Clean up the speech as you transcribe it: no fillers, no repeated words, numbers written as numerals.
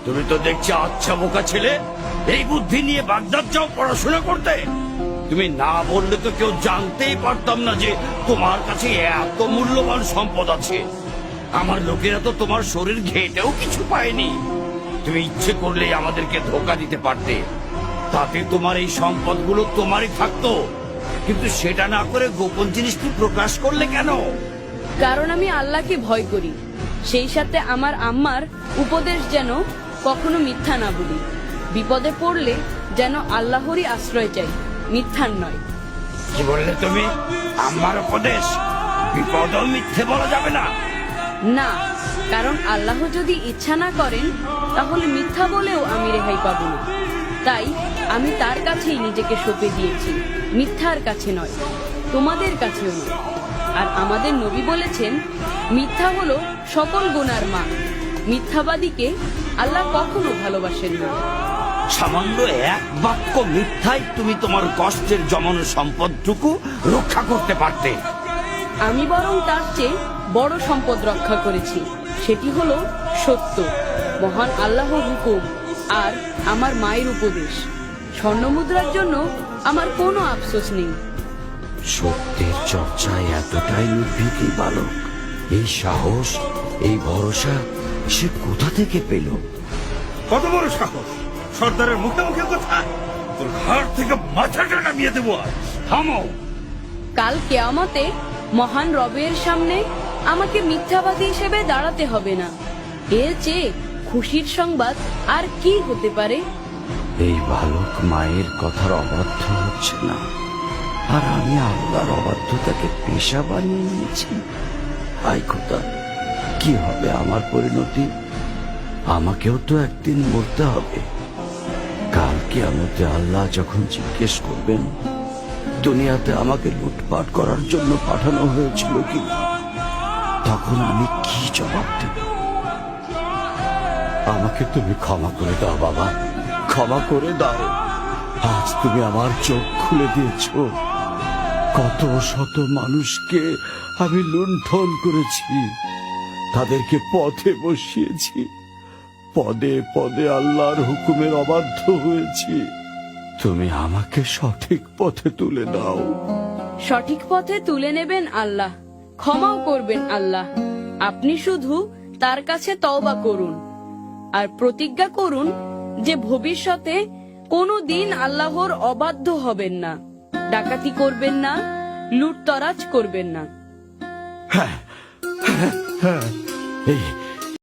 তুমি তো দেখছি আচ্ছা বোকা ছেলে। এই বুদ্ধি নিয়ে বাগদাদ যাও পড়াশোনা করতে? তুমি না বললে তো কেউ জানতেই পারতাম না যে তোমার কাছে এত মূল্যবান সম্পদ আছে। আমার লোকেরা তো তোমার শরীর ঘেটেও কিছু পায়নি। তুমি ইচ্ছে করলেই আমাদেরকে ধোকা দিতে পারতে, তাতে তোমার এই সম্পদগুলো তোমারই থাকতো। কিন্তু সেটা না করে গোপন জিনিসটি প্রকাশ করলে কেন? কারণ আমি আল্লাহকে ভয় করি, সেই সাথে আমার আম্মার উপদেশ যেন কখনো মিথ্যা না বলি। বিপদে পড়লে যেন আল্লাহরই আশ্রয় চাই, মিথ্যার নয়। কি বললে তুমি? আমার উপদেশ? বিপদও মিথ্যে বলা যাবে না। না, কারণ আল্লাহ যদি ইচ্ছা না করেন তাহলে মিথ্যা বলেও আমি রেহাই পাবো না। তাই আমি তার কাছেই নিজেকে সঁপে দিয়েছি, মিথ্যার কাছে নয়, তোমাদের কাছেও নয়। আর আমাদের নবী বলেছেন, মিথ্যা হলো সকল গুনার মা। মিথ্যাবাদীকে আল্লাহ কখনো ভালোবাসেন না। সামান্য এক বাক্য মিথ্যায় তুমি তোমার কষ্টের জমানো সম্পদটুকু রক্ষা করতে পারতে। আমি বরং তার চেয়ে বড় সম্পদ রক্ষা করেছি, সেটি হলো সত্য, মহান আল্লাহর হুকুম আর আমার মায়ের উপদেশ। স্বর্ণমুদ্রার জন্য আমার কোনো আফসোস নেই। সত্যের চর্চায় এতটাই নির্ভীতি বালক, এই সাহস, এই ভরসা সে কোথা থেকে পেল? কত বড় সাহস! সর্দারের মুখে মুখে কথা! তোর ঘাড় থেকে মাথাটা নামিয়ে দেবো আজ। থামো! কাল কিয়ামতে মহান রবের সামনে আমাকে মিথ্যাবাদী হিসেবে দাঁড়াতে হবে না। এর চেয়ে খুশির সংবাদ আর কি হতে পারে? এই বালক মায়ের কথার অবাধ্য হচ্ছে না, আর আমি আল্লাহর অবাধ্যতাকে পেশা বানিয়ে নিয়েছি। হায় খোদা, কি হবে আমার পরিণতি? আমাকেও তো একদিন মরতে হবে। কাল কিয়ামতে আল্লাহ যখন জিজ্ঞেস করবেন দুনিয়াতে আমাকে লুটপাট করার জন্য পাঠানো হয়েছিল কিনা, তখন আমি কি জবাব দেব? আমাকে তুমি ক্ষমা করে দাও বাবা, ক্ষমা করে দাও। আজ তুমি আমার চোখ খুলে দিয়েছ। কত শত মানুষকে আমি লুণ্ঠন করেছি, তাদেরকে পথে বসিয়েছি, পদে পদে আল্লাহর হুকুমের অবাধ্য হয়েছি। তুমি আমাকে সঠিক পথে তুলে দাও। সঠিক পথে তুলে নেবেন আল্লাহ, ক্ষমাও করবেন আল্লাহ। আপনি শুধু তার কাছে তওবা করুন আর প্রতিজ্ঞা করুন যে ভবিষ্যতে কোনো দিন আল্লাহর অবাধ্য হবেন না, ডাকাতি করবেন না, লুটতরাজ করবেন না। এই